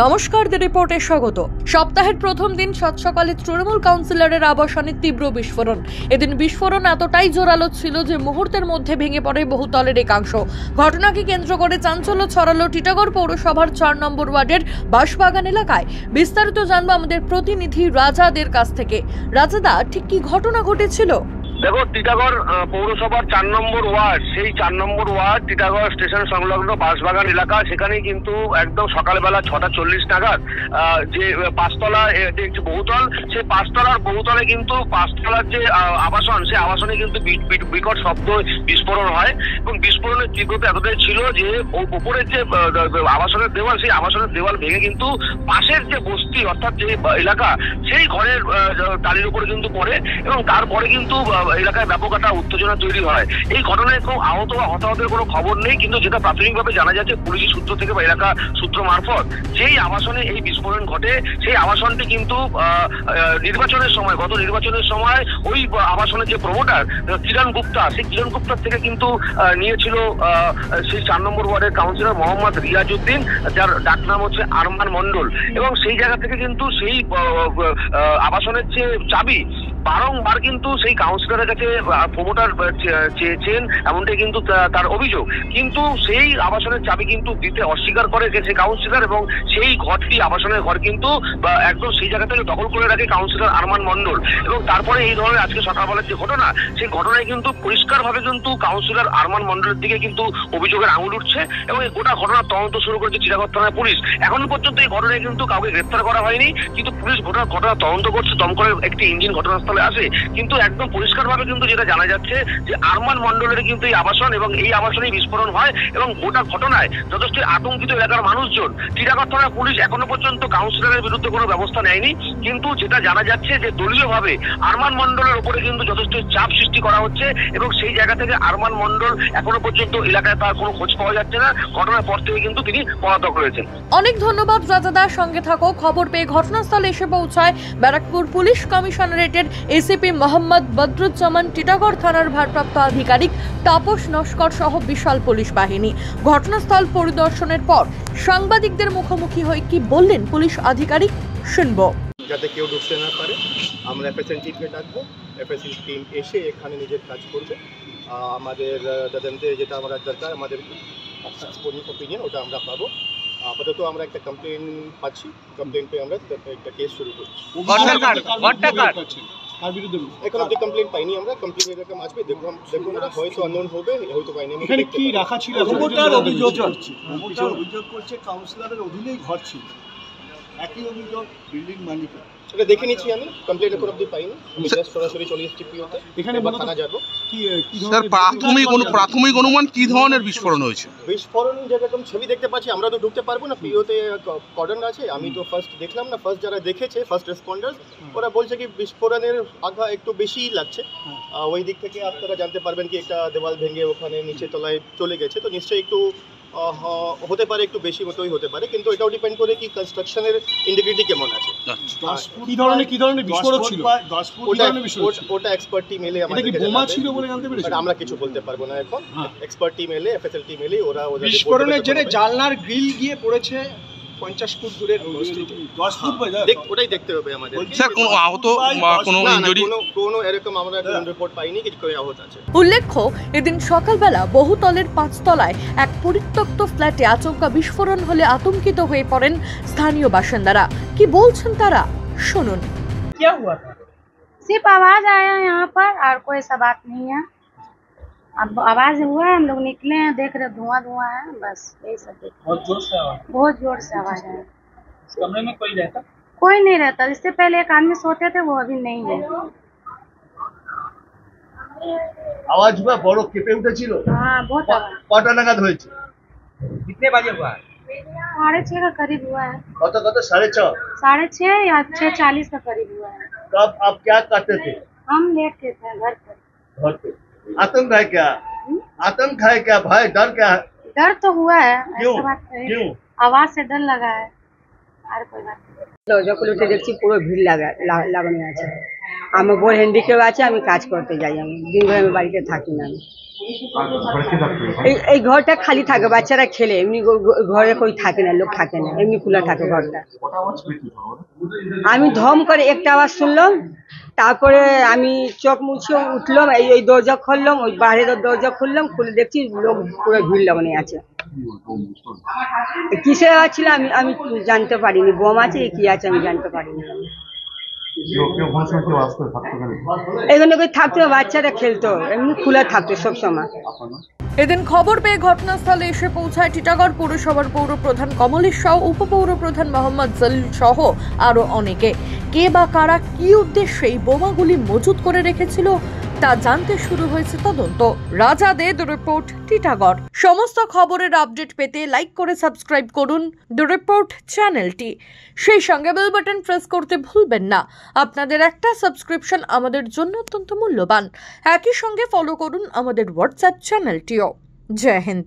নমস্কার, দ্য রিপোর্টে স্বাগত। সপ্তাহের প্রথম দিন সাত সকালে তৃণমূল কাউন্সিলরের আবাসনে তীব্র বিস্ফোরণ। এদিন বিস্ফোরণ এতটাই জোরালো ছিল যে মুহূর্তের মধ্যে ভেঙে পড়ে বহুতলের একাংশ। ঘটনাকে কেন্দ্র করে চাঞ্চল্য ছড়ালো টিটাগড় পৌরসভার ৪ নম্বর ওয়ার্ডের বাঁশবাগান এলাকায়। বিস্তারিত জানবো আমাদের প্রতিনিধি রাজাদের কাছ থেকে। রাজাদা, ঠিক কি ঘটনা ঘটেছিল? দেখো, টিটাগড় পৌরসভার ৪ নম্বর ওয়ার্ড, সেই ৪ নম্বর ওয়ার্ড টিটাগড় স্টেশন সংলগ্ন বাঁশবাগান এলাকা। সেখানেই কিন্তু একদম সকালবেলা ৬টা ৪০ নাগাদ যে পাঁচতলা একটি বহুতল, সেই পাঁচতলার বহুতলে কিন্তু পাঁচতলার যে আবাসন, সেই আবাসনে কিন্তু বিকট শব্দ বিস্ফোরণ হয় এবং বিস্ফোরণের তীব্রতা এতটাই ছিল যে উপরের যে আবাসনের দেওয়াল, সেই আবাসনের দেওয়াল ভেঙে কিন্তু পাশের যে বস্তি অর্থাৎ যে এলাকা, সেই ঘরের টালির উপরে কিন্তু পড়ে এবং তারপরে কিন্তু এলাকায় ব্যাপক একটা উত্তেজনা তৈরি হয়। এই ঘটনায় কেউ আহত বা হতাহতের কোনো খবর নেই, কিন্তু যেটা প্রাথমিকভাবে জানা যাচ্ছে পুলিশ সূত্র থেকে বা এলাকা সূত্র মারফত, যেই আবাসনে এই বিস্ফোরণ ঘটে সেই আবাসনটি কিন্তু নির্বাচনের সময়, গত নির্বাচনের সময় ওই আবাসনের যে প্রমোটার কিরণ গুপ্তা, সেই কিরণ গুপ্তার থেকে কিন্তু নিয়েছিল সেই ৪ নম্বর ওয়ার্ডের কাউন্সিলর মোহাম্মদ রিয়াজউদ্দিন, যার ডাকনাম হচ্ছে আরমান মন্ডল। এবং সেই জায়গা থেকে কিন্তু সেই আবাসনের যে চাবি বারংবার কিন্তু সেই কাউন্সিলরের কাছে প্রমোটার চেয়েছেন, এমনটাই কিন্তু তার অভিযোগ। কিন্তু সেই আবাসনের চাবি কিন্তু দিতে অস্বীকার করে সেই কাউন্সিলর এবং সেই ঘরটি, আবাসনের ঘর কিন্তু একদম সেই জায়গা থেকে দখল করে রাখে কাউন্সিলর আরমান মন্ডল। এবং তারপরে এই ধরনের আজকে সকালবেলার যে ঘটনা, সেই ঘটনায় কিন্তু পরিষ্কারভাবে কিন্তু কাউন্সিলর আরমান মন্ডলের দিকে কিন্তু অভিযোগের আঙুল উঠছে এবং এই গোটা ঘটনার তদন্ত শুরু করেছে টিটাগড় থানার পুলিশ। এখনো পর্যন্ত এই ঘটনায় কিন্তু কাউকে গ্রেফতার করা হয়নি, কিন্তু পুলিশ ঘটনা তদন্ত করছে। দমকলের একটি ইঞ্জিন ঘটনাস্থলে আসে, কিন্তু একদম পরিষ্কারভাবে কিন্তু যেটা জানা যাচ্ছে যে আরমান মন্ডলের কিন্তু এই আবাসন এবং এই আবাসনেই বিস্ফোরণ হয় এবং গোটা ঘটনায় যথেষ্ট আতঙ্কিত এলাকার মানুষজন। টিটাগড় থানার পুলিশ এখনো পর্যন্ত কাউন্সিলরের বিরুদ্ধে কোনো ব্যবস্থা নেয়নি, কিন্তু যেটা জানা যাচ্ছে যে দলীয়ভাবে আরমান মন্ডলের উপরে কিন্তু যথেষ্ট চাপ সৃষ্টি করা হচ্ছে এবং সেই জায়গা থেকে আরমান মন্ডল এখনো পর্যন্ত এলাকায় তার কোনো খোঁজ পাওয়া যাচ্ছে না। ঘটনার পর থেকে কিন্তু তিনি পলাতক রয়েছেন। অনেক ধন্যবাদ রাজাদার, সঙ্গে থাকো। খবর পেয়ে ঘটনাস্থলে এসে পৌঁছায় ব্যারাকপুর পুলিশ কমিশনারেটের এসিপি মোহাম্মদ বদরুজ্জামান, টিটাগড় থানার ভারপ্রাপ্ত আধিকারিক তাপস নস্কর সহ বিশাল পুলিশ বাহিনী। ঘটনাস্থল পরিদর্শনের পর সাংবাদিকদের মুখোমুখি হয়ে কি বললেন পুলিশ আধিকারিক, শুনবো। যাতে কেউ ঢুকতে না পারে, আমরা এফএসএল টিমকে ডাকবো। এফএসএল টিম এসে এখানে নিজের কাজ করবে। আমাদের তদন্তে যেটা আমরা দরকার, আমাদের ওপিনিয়ন, ওটা আমরা পাবো। আপাতত আমরা একটা কমপ্লেন পাচ্ছি, কমপ্লেন পেয়ে আমরা একটা কেস শুরু করছি। এখন অব্দি কমপ্লেন পাইনি আমরা, কমপ্লেন এরকম আসবে, দেখুন হয়তো আননোন হবে, হয়তো পাইনি। এখানে কি রাখা ছিল? অভিযোগ করছে কাউন্সিলরের অধীনেই ঘর ছিল, একই অভিযোগ বিল্ডিং মালিকের। এটা দেখে নিচ্ছি আমি, কমপ্লেন এখন অব্দি পাইনি। আমি জাস্ট সরাসরি চলে এসেছি পিওতে, এখানে থানা যাবো। স্যার, প্রাথমিক অনুমান কি ধরনের বিস্ফোরণ হয়েছে? বিস্ফোরণ যেরকম ছবি দেখতে পাচ্ছি, আমরা তো ঢুকতে পারবো না, পিওতে কর্ডন আছে। আমি তো ফার্স্ট দেখলাম না, ফার্স্ট যারা দেখেছে, ফার্স্ট রেসপন্ডার্স, ওরা বলছে কি বিস্ফোরণের আঘাত একটু বেশি লাগছে। ওই দিক থেকে আপনারা জানতে পারবেন কি একটা দেওয়াল ভেঙে ওখানে নিচে তলায় চলে গেছে, তো নিশ্চয়ই একটু হতে পারে, একটু বেশি মতোই হতে পারে, কিন্তু এটাও ডিপেন্ড করে কি কনস্ট্রাকশনের ইন্টিগ্রিটি কেমন আছে। কি ধরনের বিস্ফোরণ ছিল? ওটা এক্সপার্ট টিম এলে আমাদের বোমা ছিল বলে জানতে পেরেছি, আমরা কিছু বলতে পারবো না এখন। এক্সপার্ট টিম এলে, এফএসএল টিম এলে ওরা বিস্ফোরণের জেরে জানলার গ্রিল গিয়ে পড়েছে 50 ফুট দূরের, 10 ফুট ওটাই দেখতে হবে আমাদের। স্যার, কোনো আহত বা কোনো ইনজুরি? কোনো এরকম আমরা রিপোর্ট পাইনি যে কেউ আহত আছে। উল্লেখ্য, এদিন সকালবেলা বহুতলের ৫ তলায় এক পরিত্যক্ত ফ্ল্যাটে আচমকা বিস্ফোরণ হলে আতঙ্কিত হয়ে পড়েন স্থানীয় বাসিন্দারা। কি বলছেন তারা, শুনুন। सिर्फ आवाज आया यहाँ पर और कोई सा बात नहीं है। अब आवाज हुआ, हम लोग निकले हैं, देख रहे धुआं है, बस यही सब देख। बहुत जोर से आवाज आया। कमरे में कोई नहीं रहता। इससे पहले एक आदमी सोते थे, वो अभी नहीं है। आवाज हुआ, बड़ो केंपे उठेছিল। हाँ, बहुत आवाज। কটা নাগাদ হয়েছে? कितने बजे हुआ? 6:30 का करीब हुआ है। কত 6:30? 6:30 या 6:40 का करीब हुआ है। तब आप क्या करते थे? हम लेट के थे घर पे। आतंक है क्या? आतंक है क्या? भय, डर क्या है? डर तो हुआ है। क्यों? ऐसा बात नहीं। क्यों? आवाज से डर लगा है और कोई बात नहीं। যখন উঠে দেখছি পুরো ভিড় লাগানো আছে, আমার বোর হ্যান্ডিক্যাপ আছে, আমি কাজ করতে যাই, আমি দিন ভরে আমি বাড়িতে থাকি না। এই ঘরটা খালি থাকে, বাচ্চারা খেলে, এমনি ঘরে কই থাকে না, লোক থাকে না, এমনি খোলা থাকে ঘরটা। আমি ধম করে একটা আওয়াজ শুনলাম, তারপরে আমি চোখ মুছে উঠলাম, এই দরজা খুললাম, ওই বাইরের দরজা খুললাম, খুলে দেখছি লোক পুরো ভিড় লাগানো আছে। কিসের আওয়াজ ছিল আমি জানতে পারিনি, বোম আছে কি আছে আমি জানতে পারিনি। এখানে থাকতো, বাচ্চারা খেলতো, এমনি খোলা থাকতো সবসময়। এদিন খবর পেয়ে ঘটনাস্থলে এসে পৌঁছায় টিটাগড় পৌরসভার পৌরপ্রধান কমলেশ সাউ, উপপৌরপ্রধান মোহাম্মদ জলিল সহ আরো অনেকে। কে বা কারা কি উদ্দেশ্যে এই বোমাগুলি মজুত করে রেখেছিল তা জানতে শুরু হয়েছে তদন্ত। রাজা দে, দ্য রিপোর্ট, টিটাগড়। সমস্ত খবরের আপডেট পেতে লাইক করে সাবস্ক্রাইব করুন দ্য রিপোর্ট চ্যানেলটি। সেই সঙ্গে বেল বাটন প্রেস করতে ভুলবেন না। আপনাদের একটা সাবস্ক্রিপশন আমাদের জন্য অত্যন্ত মূল্যবান। একই সঙ্গে ফলো করুন আমাদের হোয়াটসঅ্যাপ চ্যানেলটিও। জয় হিন্দ।